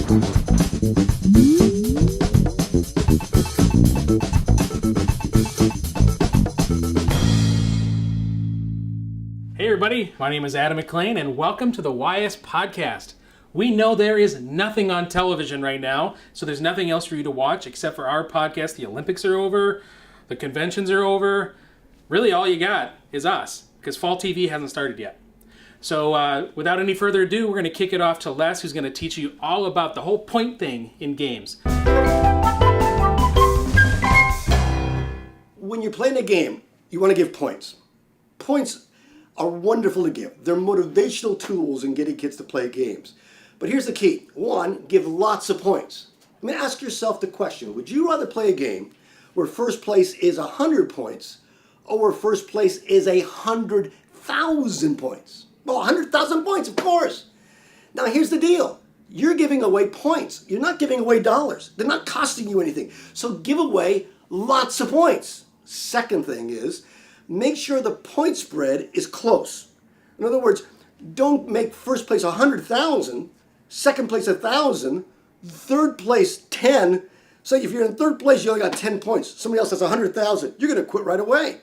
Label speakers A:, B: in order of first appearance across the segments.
A: Hey everybody, my name is Adam McLean and welcome to the YS Podcast. We know there is nothing on television right now, so there's nothing else for you to watch except for our podcast. The Olympics are over, the conventions are over. Really all you got is us, because fall TV hasn't started yet. So without any further ado, we're going to kick it off to Les, who's going to teach you all about the whole point thing in games.
B: When you're playing a game, you want to give points. Points are wonderful to give. They're motivational tools in getting kids to play games. But here's the key. One, give lots of points. I mean, ask yourself the question, would you rather play a game where first place is 100 points or where first place is 100,000 points? Well, 100,000 points, of course. Now, here's the deal. You're giving away points. You're not giving away dollars. They're not costing you anything. So give away lots of points. Second thing is, make sure the point spread is close. In other words, don't make first place 100,000, second place 1,000, third place 10. So if you're in third place, you only got 10 points. Somebody else has 100,000. You're going to quit right away.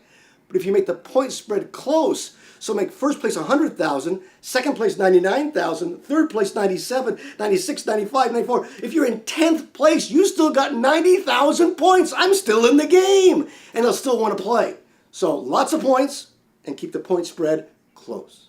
B: But if you make the point spread close, so make first place 100,000, second place 99,000, third place 97, 96, 95, 94. If you're in 10th place, you still got 90,000 points. I'm still in the game, and I'll still want to play. So lots of points, and keep the point spread close.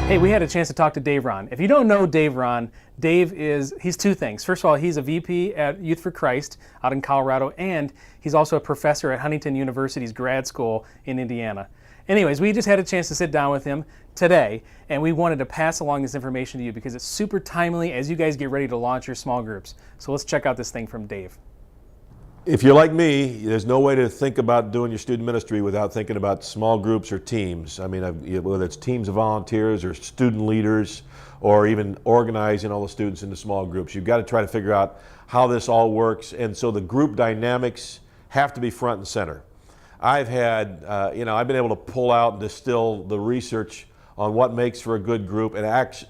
A: Hey, we had a chance to talk to Dave Ron. If you don't know Dave Ron, he's two things. First of all, he's a VP at Youth for Christ out in Colorado, and he's also a professor at Huntington University's grad school in Indiana. Anyways, we just had a chance to sit down with him today, and we wanted to pass along this information to you because it's super timely as you guys get ready to launch your small groups. So let's check out this thing from Dave.
C: If you're like me, there's no way to think about doing your student ministry without thinking about small groups or teams. I mean, whether it's teams of volunteers or student leaders or even organizing all the students into small groups, you've got to try to figure out how this all works. And so the group dynamics have to be front and center. I've had, I've been able to pull out and distill the research on what makes for a good group, and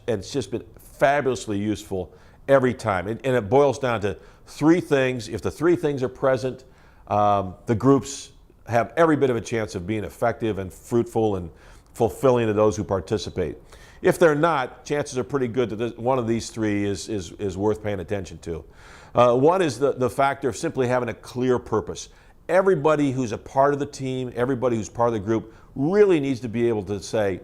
C: it's just been fabulously useful every time. And it boils down to three things. If the three things are present, the groups have every bit of a chance of being effective and fruitful and fulfilling to those who participate. If they're not, chances are pretty good that one of these three is worth paying attention to. One is the factor of simply having a clear purpose. Everybody who's a part of the team, everybody who's part of the group really needs to be able to say,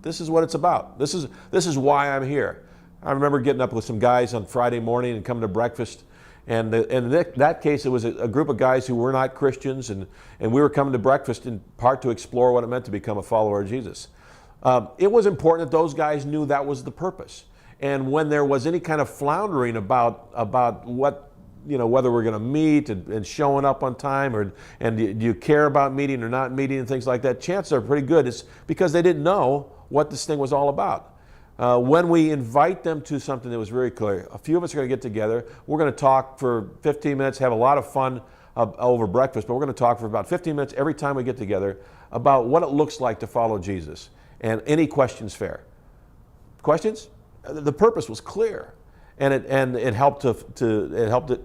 C: this is what it's about. This is why I'm here. I remember getting up with some guys on Friday morning and coming to breakfast. And in that case, it was a group of guys who were not Christians, and we were coming to breakfast in part to explore what it meant to become a follower of Jesus. It was important that those guys knew that was the purpose. And when there was any kind of floundering about what, whether we're going to meet and showing up on time, and do you care about meeting or not meeting and things like that, chances are pretty good it's because they didn't know what this thing was all about. When we invite them to something that was very clear, a few of us are going to get together, we're going to talk for 15 minutes, have a lot of fun over breakfast, but we're going to talk for about 15 minutes every time we get together about what it looks like to follow Jesus. And any questions fair? Questions? The purpose was clear, and it helped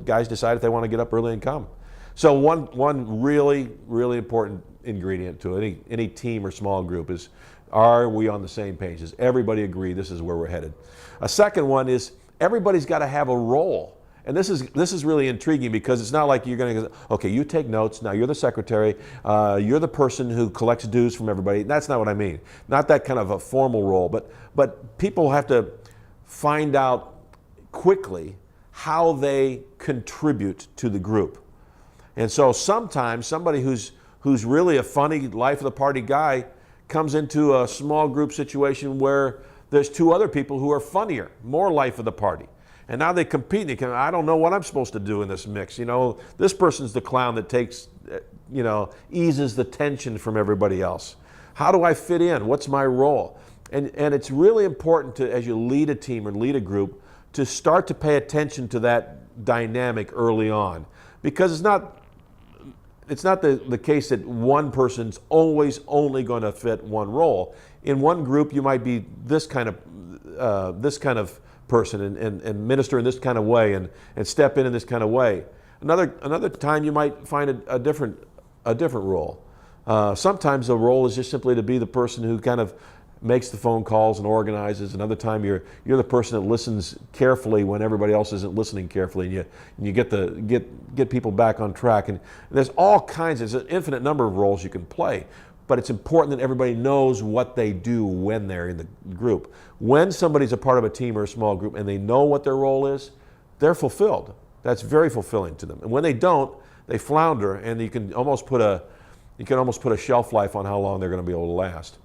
C: guys decide if they want to get up early and come. So one really, really important ingredient to any team or small group is, are we on the same page? Does everybody agree this is where we're headed? A second one is everybody's got to have a role. And this is really intriguing because it's not like you're going to go, okay, you take notes, now you're the secretary, you're the person who collects dues from everybody. That's not what I mean. Not that kind of a formal role, but people have to find out quickly how they contribute to the group. And so sometimes somebody who's really a funny life of the party guy comes into a small group situation where there's two other people who are funnier, more life of the party. And now they compete. I don't know what I'm supposed to do in this mix. This person's the clown that takes, eases the tension from everybody else. How do I fit in? What's my role? And it's really important to, as you lead a team or lead a group, to start to pay attention to that dynamic early on. Because it's not the case that one person's always only going to fit one role. In one group, you might be this kind of this kind of person and minister in this kind of way and step in this kind of way. Another time you might find a different role. Sometimes the role is just simply to be the person who kind of makes the phone calls and organizes. Another time you're the person that listens carefully when everybody else isn't listening carefully, and you get people back on track. And there's all kinds. There's an infinite number of roles you can play, but it's important that everybody knows what they do when they're in the group. When somebody's a part of a team or a small group and they know what their role is, they're fulfilled. That's very fulfilling to them. And when they don't, they flounder, and you can almost put a shelf life on how long they're going to be able to last.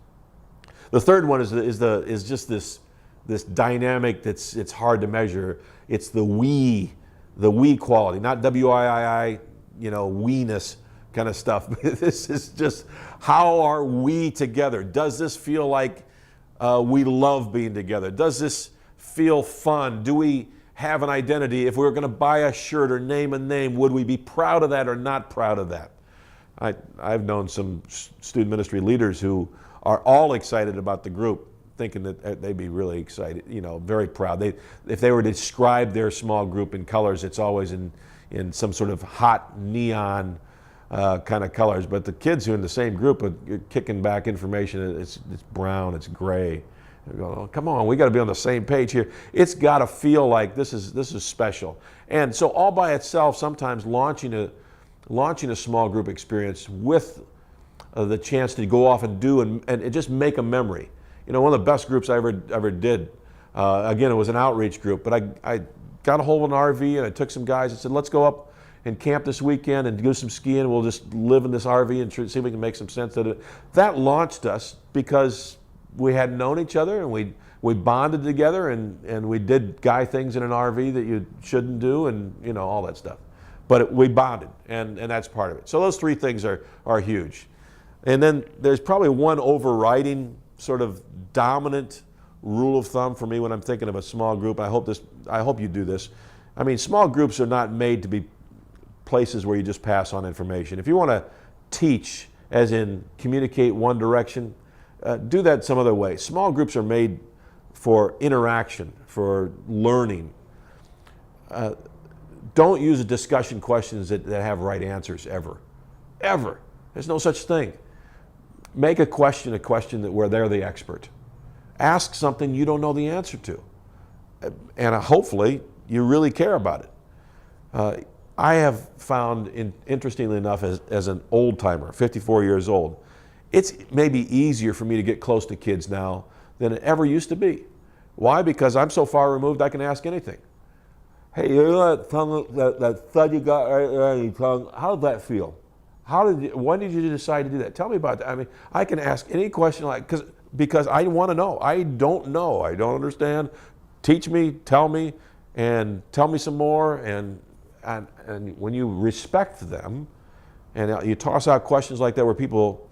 C: The third one is just this dynamic it's hard to measure. It's the we quality, not WIII, we-ness kind of stuff. This is just, how are we together? Does this feel like we love being together? Does this feel fun? Do we have an identity? If we were going to buy a shirt or name a name, would we be proud of that or not proud of that? I've known some student ministry leaders who are all excited about the group, thinking that they'd be really excited, very proud. If they were to describe their small group in colors, it's always in some sort of hot neon kind of colors. But the kids who are in the same group are kicking back information. It's brown, it's gray. They're going, oh, come on, we got to be on the same page here. It's got to feel like this is special. And so all by itself, sometimes launching a small group experience with the chance to go off and do and just make a memory. One of the best groups I ever did, again, it was an outreach group, but I got a hold of an RV and I took some guys and said, let's go up and camp this weekend and do some skiing. We'll just live in this RV and see if we can make some sense of it. That launched us because we had known each other, and we bonded together, and we did guy things in an RV that you shouldn't do, and all that stuff. But we bonded, and that's part of it. So those three things are huge. And then there's probably one overriding sort of dominant rule of thumb for me when I'm thinking of a small group. I hope you do this. I mean, small groups are not made to be places where you just pass on information. If you want to teach, as in communicate one direction, do that some other way. Small groups are made for interaction, for learning. Don't use discussion questions that have right answers ever. Ever. There's no such thing. Make a question where they're the expert. Ask something you don't know the answer to. And hopefully you really care about it. I have found, interestingly enough, as an old timer, 54 years old, it's maybe easier for me to get close to kids now than it ever used to be. Why? Because I'm so far removed I can ask anything. Hey, that thud you got right there in your tongue, how did that feel? When did you decide to do that? Tell me about that. I mean, I can ask any question because I want to know. I don't know. I don't understand. Teach me, tell me, and tell me some more. And when you respect them, and you toss out questions like that where people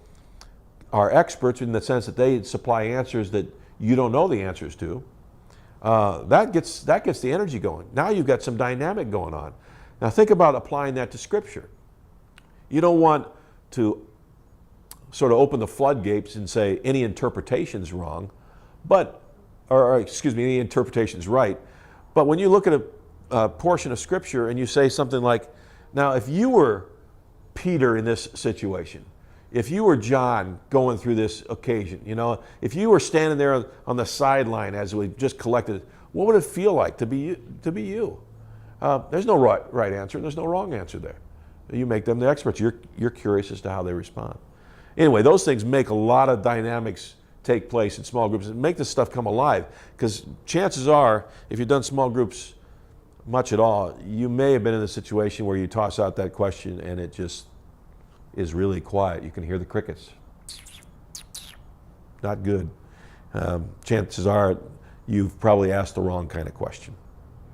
C: are experts in the sense that they supply answers that you don't know the answers to, that gets the energy going. Now you've got some dynamic going on. Now think about applying that to Scripture. You don't want to sort of open the floodgates and say any interpretation's wrong, any interpretation's right. But when you look at a portion of Scripture and you say something like, now if you were Peter in this situation, if you were John going through this occasion, if you were standing there on the sideline as we just collected, what would it feel like to be you? There's no right answer, and there's no wrong answer there. You make them the experts. You're curious as to how they respond. Anyway, those things make a lot of dynamics take place in small groups and make this stuff come alive, because chances are, if you've done small groups much at all, you may have been in a situation where you toss out that question and it just is really quiet. You can hear the crickets. Not good. Chances are you've probably asked the wrong kind of question.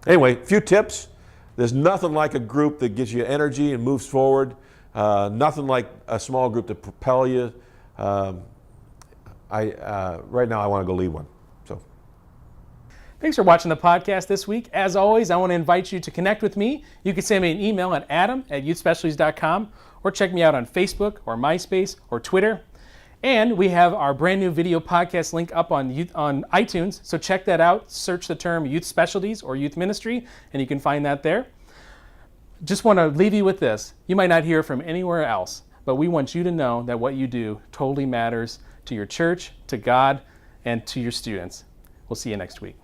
C: Anyway, a few tips. There's nothing like a group that gives you energy and moves forward. Nothing like a small group to propel you. Right now I want to go lead one. So,
A: thanks for watching the podcast this week. As always, I want to invite you to connect with me. You can send me an email at adam@youthspecialties.com, or check me out on Facebook or MySpace or Twitter. And we have our brand new video podcast link up on iTunes, so check that out. Search the term Youth Specialties or Youth Ministry, and you can find that there. Just want to leave you with this. You might not hear from anywhere else, but we want you to know that what you do totally matters to your church, to God, and to your students. We'll see you next week.